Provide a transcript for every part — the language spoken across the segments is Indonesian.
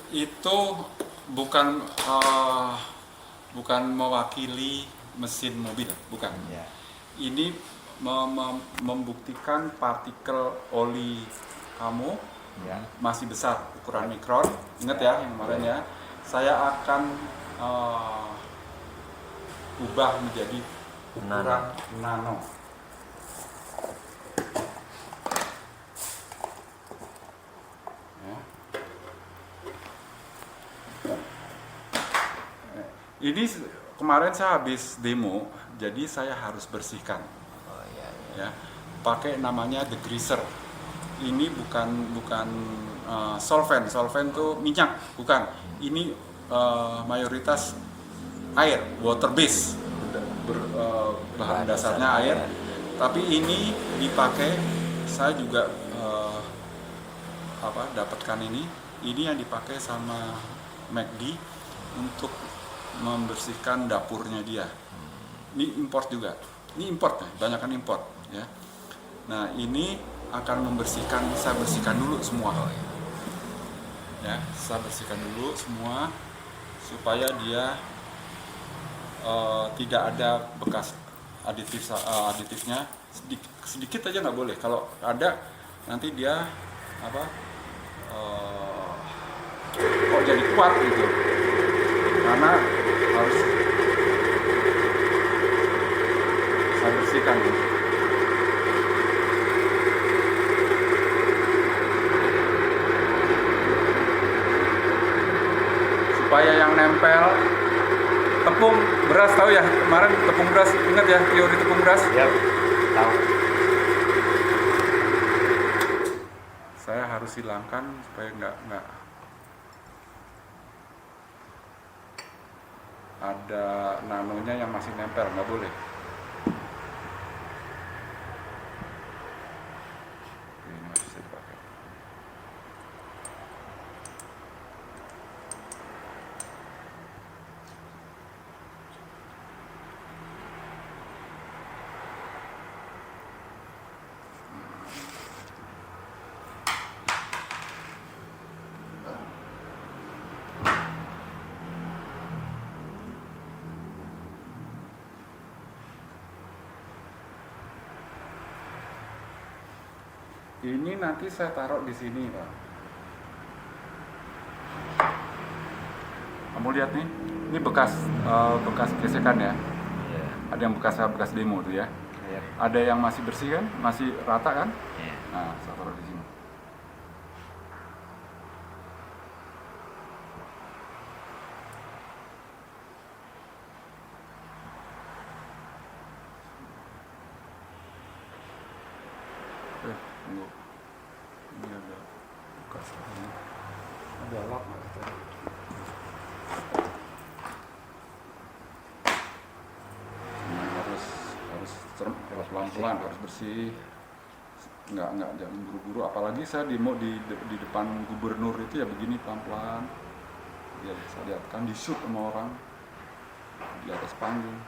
itu bukan bukan mewakili mesin mobil, bukan. Ya. Ini membuktikan partikel oli kamu Ya. masih besar, ukuran mikron. Ingat ya yang kemarin ya. Saya akan ubah menjadi ukuran nano. Ini kemarin saya habis demo, jadi saya harus bersihkan. Oh iya. Ya, pakai namanya degreaser. Ini bukan solvent. Solvent tuh minyak, bukan. Ini mayoritas air, water base, bahan dasarnya air. Tapi ini dipakai, saya juga dapatkan ini yang dipakai sama McD untuk membersihkan dapurnya dia. Ini import juga. Ini import nih, banyakan import ya. Nah, ini akan membersihkan, saya bersihkan dulu semua. Ya, saya bersihkan dulu semua supaya dia tidak ada bekas aditifnya. Sedikit aja nggak boleh. Kalau ada nanti dia kok jadi kuat gitu. Karena harus saya bersihkan gitu. Supaya yang nempel tepung beras, tahu ya kemarin tepung beras, ingat ya teori tepung beras? Ya, tahu. Saya harus hilangkan supaya nggak ada nanonya yang masih nempel, nggak boleh. Ini masih bisa dipakai. Ini nanti saya taruh di sini, Pak. Kamu lihat nih, ini bekas gesekan ya. Iya. Ada yang bekas demo tuh ya. Iya. Ada yang masih bersih kan, masih rata kan? Iya. Nah, saya taruh di sini. Tunggu. Ini ada bekas ini. Ada lap nggak tadi? Harus pelan-pelan, harus bersih. Nggak jangan buru-buru. Apalagi saya demo di depan gubernur itu ya begini pelan-pelan. Ya saya lihat kan di shoot sama orang di atas panggung.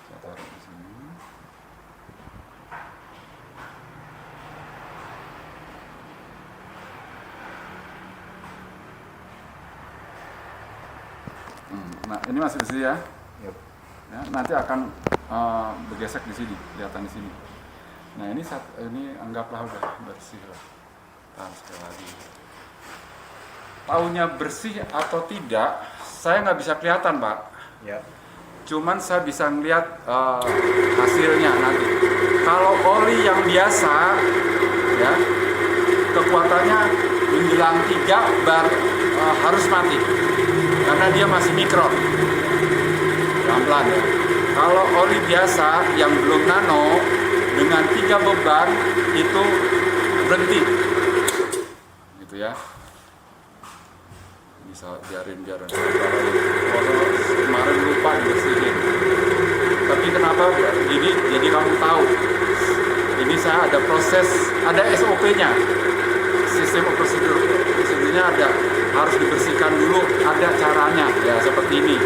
Saya taruh di sini. Nah, ini masih bersih ya. Yep. Ya, nanti akan bergesek di sini, kelihatan di sini. Nah, ini anggaplah udah bersih lah. Sekali lagi. Taunya bersih atau tidak, saya nggak bisa kelihatan, Pak. Ya. Cuman saya bisa ngelihat hasilnya nanti. Kalau oli yang biasa, ya kekuatannya menjelang 3 bar harus mati. Karena dia masih mikron, pelan-pelan ya. Kalau oli biasa yang belum nano dengan 3 beban itu berhenti, gitu ya. Bisa biarin. Kalau kemarin lupa dibersihin. Tapi kenapa gini? Jadi kamu tahu, ini saya ada proses, ada SOP-nya, sistem prosedurnya ada. Harus dibersihkan dulu, ada caranya ya seperti ini.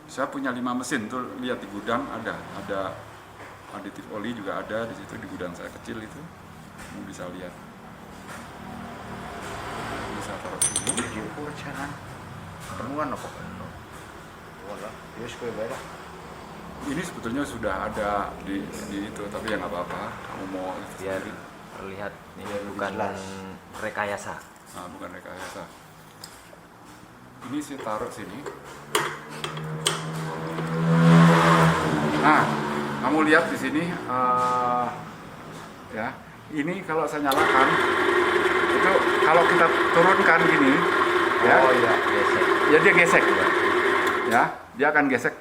Saya punya 5 mesin tuh, lihat di gudang ada aditif oli juga ada di situ, di gudang saya kecil itu. Kamu bisa lihat. Bisa taruh sini. Diukur jangan. Temuan apa kan? Wala, yes ko ba? Ini sebetulnya sudah ada di itu, tapi ya nggak apa-apa. Kamu mau biar terlihat ini Biar bukan jelas. rekayasa. Nah, bukan rekayasa. Ini saya taruh sini. Nah, kamu lihat di sini, ya. Ini kalau saya nyalakan, itu kalau kita turunkan gini, ya, Oh iya. Gesek. ya dia gesek, ya, dia akan gesek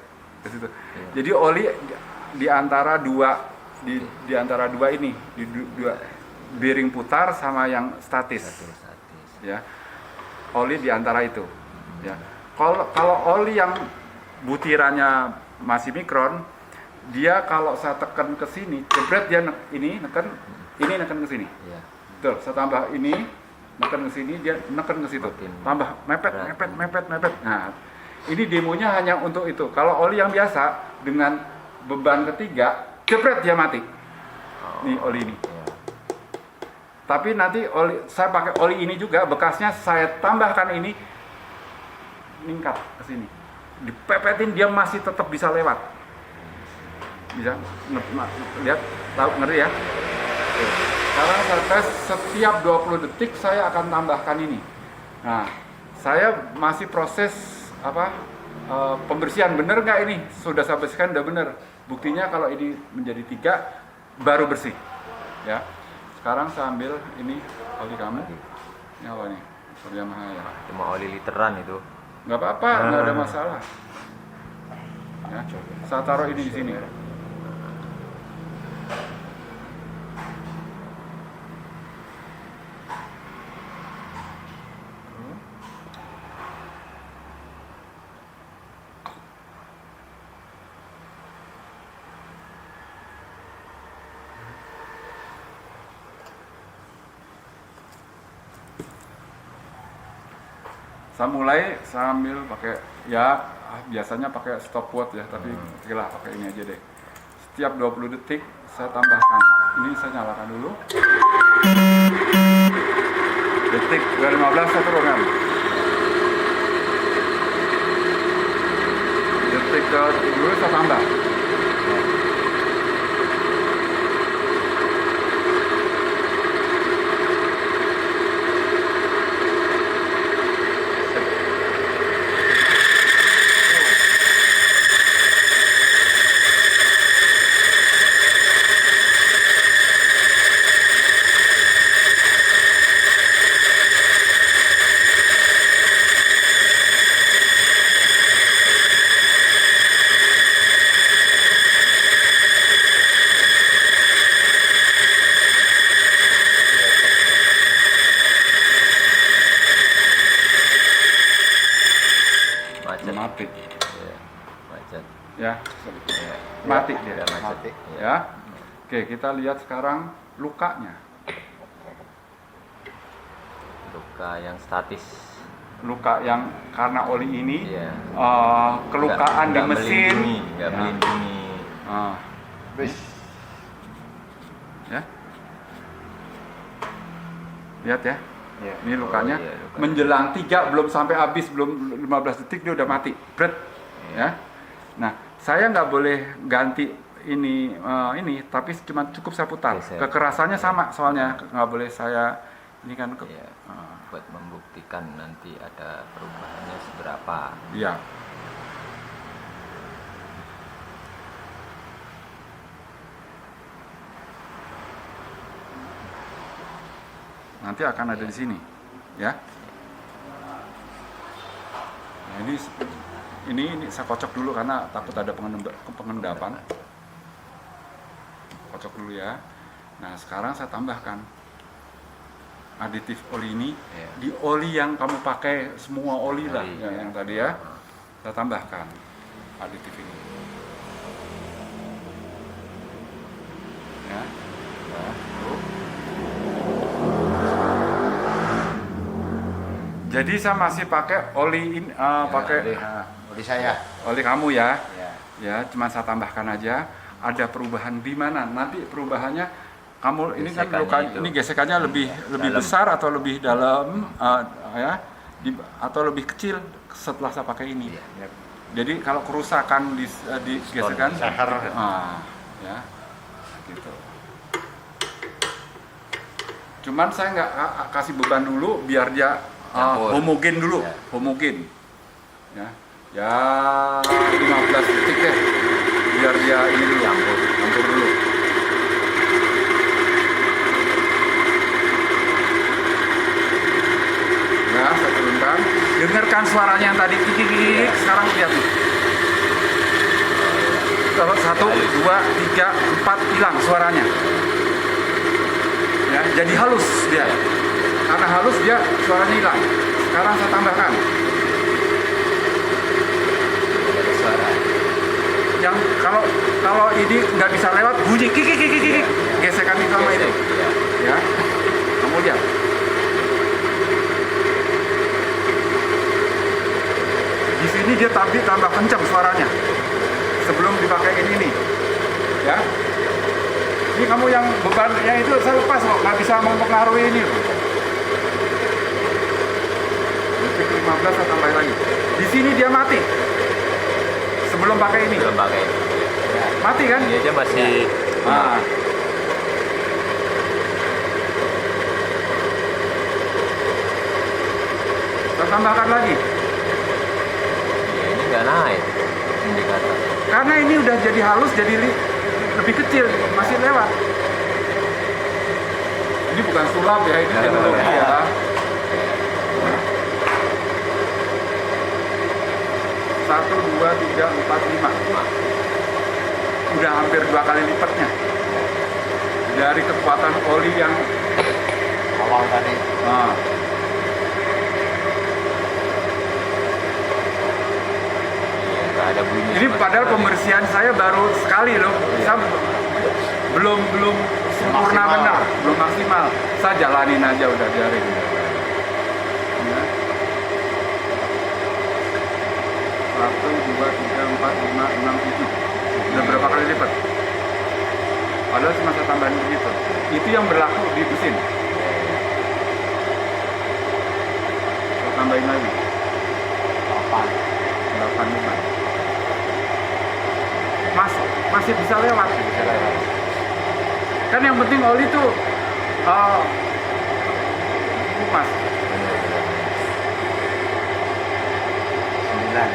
ke situ. Jadi oli di antara dua ini, dua bearing putar sama yang statis. Ya, oli di antara itu, ya. Kalau oli yang butirannya masih mikron, dia kalau saya tekan ke sini, jebret dia neken ke sini. Iya. Betul, saya tambah ini, neken ke sini, dia neken ke situ. Makin Tambah mepet. berat. Nah, ini demonya hanya untuk itu. Kalau oli yang biasa dengan beban ketiga, jebret dia mati. Nih oli ini. Iya. Tapi nanti saya pakai oli ini juga, bekasnya saya tambahkan ini, ningkat ke sini. Dipepetin dia masih tetap bisa lewat. Bisa lihat, tahu, ngerti ya? Oke. Sekarang saya tes setiap 20 detik saya akan tambahkan ini. Nah, saya masih proses pembersihan, bener nggak ini? Sudah saya bersihkan, udah bener. Buktinya kalau ini menjadi 3 baru bersih. Ya. Sekarang saya ambil ini oli kamu. Ini apa nih? Yamaha ya. Cuma oli literan itu. Nggak apa-apa, nggak ada masalah. Ya, saya taruh ini di sini. Saya mulai sambil pakai biasanya pakai stopwatch ya, tapi oke lah pakai ini aja deh. Setiap 20 detik saya tambahkan. Ini saya nyalakan dulu. Detik ke 15 saya turunkan. Detik ke 10 saya tambah. Mati. Iya. Macet. Ya, Iya. mati dia. Udah macet. Mati. Iya. Ya. Oke, kita lihat sekarang lukanya. Luka yang statis. Luka yang karena oli ini, Iya. kelukaan di mesin. Nggak Ya. melindungi. Wis. Ya. Lihat ya. Iya. Ini lukanya. Oh, iya, lukanya. Menjelang 3 belum sampai habis, belum 15 detik dia udah mati. Bret. Ya. Nah, saya nggak boleh ganti ini, tapi cuma cukup saya putar. Geser. Kekerasannya sama soalnya, nggak boleh saya ini kan Iya. Buat membuktikan nanti ada perubahannya seberapa. iya. Nanti akan ada di sini, ya. Nah, ini saya kocok dulu karena takut ada pengendapan. Kocok dulu ya. Nah, sekarang saya tambahkan aditif oli ini Iya. di oli yang kamu pakai, semua oli lah Oli, ya, ya. yang tadi ya. Saya tambahkan aditif ini. Ya. Nah, tuh. Jadi saya masih pakai oli ini, pakai Oli saya. oli kamu ya. Ya. Ya, cuma saya tambahkan aja. Ada perubahan di mana? Nanti perubahannya kamu ini kan Gesekannya luka itu. ini gesekannya lebih dalam. besar atau lebih dalam ya atau lebih kecil setelah saya pakai ini. Iya. Ya. Jadi kalau kerusakan di gesekan Sakar. ya gitu. Cuman saya nggak kasih beban dulu biar dia Campur. homogen dulu, Ya. homogen. Ya 15 detik deh. Biar dia ini dulu campur dulu. Ya, saya turunkan. Dengarkan suaranya yang tadi kikik, sekarang lihat nih. Kalau 1, 2, 3, 4 hilang suaranya. Ya, jadi halus dia. Karena halus dia suaranya hilang. Sekarang saya tambahkan. Ada suara. Yang kalau ini nggak bisa lewat bunyi kikik, gesekan itu sama itu. Iya. Ya, kamu lihat. Di sini dia tambah kencang suaranya sebelum dipakai ini nih. Ya. Ini kamu yang bebannya itu saya lepas kok, nggak bisa mempengaruhi ini. Detik 15 saya tambahin lagi. Di sini dia mati. Sebelum pakai ini. Belum pakai. Mati kan? Ini aja masih Nah. Saya tambahkan lagi. ya, ini nggak naik indikator. Karena ini udah jadi halus, jadi lebih kecil, masih lewat. Ini bukan sulap ya, ini teknologi ya. Satu, dua, tiga, empat, lima. Udah hampir 2 kali lipatnya. Dari kekuatan oli yang Awal tadi. nah, Iya, nggak ada bunyi. ini sama padahal sekali. pembersihan saya baru sekali loh. Saya belum sempurna Maksimal. benar, belum maksimal. Saya jalanin aja udah biarin. Ya. 1, 2, 3, 4, 5, 6, 7. Udah berapa kali lipat? Padahal cuma saya tambahin begitu. Itu yang berlaku di mesin. Saya tambahin lagi. 8. 85. Masih bisa lewat. Bisa lewat. Kan yang penting oli itu mas 9.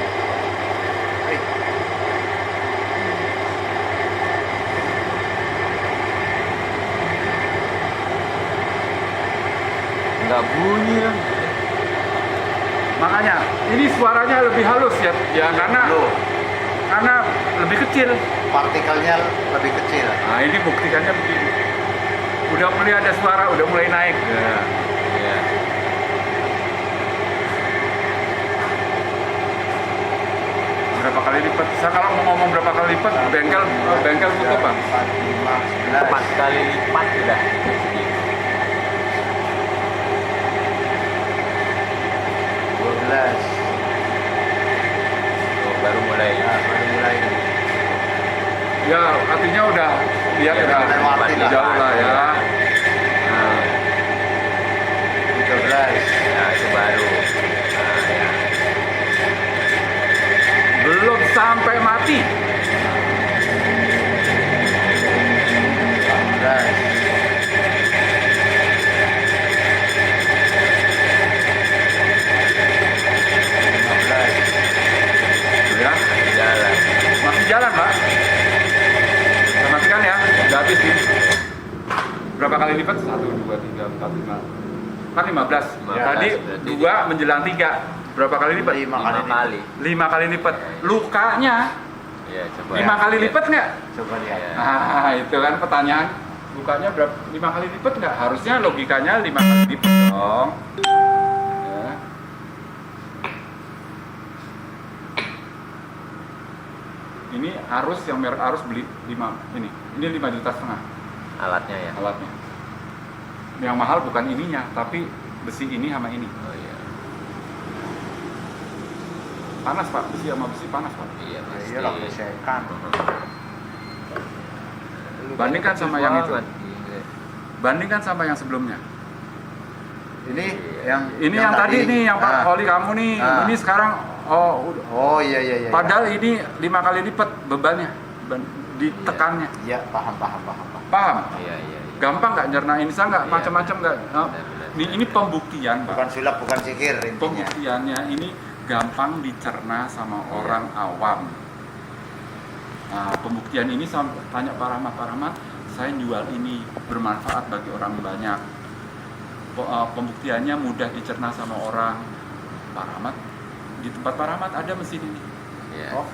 Nggak bunyi lah. makanya ini suaranya lebih halus ya karena lebih kecil. Partikelnya lebih kecil. Nah ini buktikannya begini. Udah mulai ada suara, udah mulai naik. Ya. Iya. Berapa kali lipat? Saya kalau mau ngomong berapa kali lipat, bengkel tutup bang. 4, 5, 4 kali lipat udah. 11. Tuh, baru mulai. Nah, baru mulai. Ya artinya udah lihat Ya, udah lewati lah. jauh lah ya. Nah, 13. Ya, itu baru. Nah, ya. belum sampai mati. 14. Tuh ya, Jalan. masih jalan pak. Kita matikan ya, udah habis nih. Berapa kali lipat? 1, 2, 3, 4, 5. Kan 15. 15, Tadi berarti 2 menjelang 3. Berapa kali lipat? 5 5 kali. 5 kali lipat. Lukanya Ya, coba. 5 kali lipat nggak? Coba lihat. Ya. Nah, itu kan pertanyaan. Lukanya berapa? 5 kali lipat nggak? Harusnya logikanya 5 kali lipat dong. Ya. Ini arus yang merek arus beli 5 ini. Ini 5,5 juta Alatnya ya. alatnya. Yang mahal bukan ininya, tapi besi ini sama ini. Oh iya. Panas Pak, besi sama besi panas Pak. Iya, Ya pasti. iyalah gesekan. Bandingkan sama yang itu. Iya. Bandingkan sama yang sebelumnya. Ini Iya. Ini yang tadi nih, yang Pak Ah. Oli kamu nih. Ah. Ini sekarang Oh iya iya iya. padahal ini 5 kali lipat bebannya, ditekannya. Iya, paham. Paham? Iya, iya. Gampang nggak nyernain bisa nggak Iya. macam-macam nggak? Benar. Ini pembuktian Pak. Bukan sulap, bukan sihir intinya. Pembuktiannya ini gampang dicerna sama orang awam. Nah, pembuktian ini tanya Pak Rahmat, saya jual ini bermanfaat bagi orang banyak. Pembuktiannya mudah dicerna sama orang. Pak Rahmat, di tempat Pak Rahmat ada mesin ini. Iya. Oh,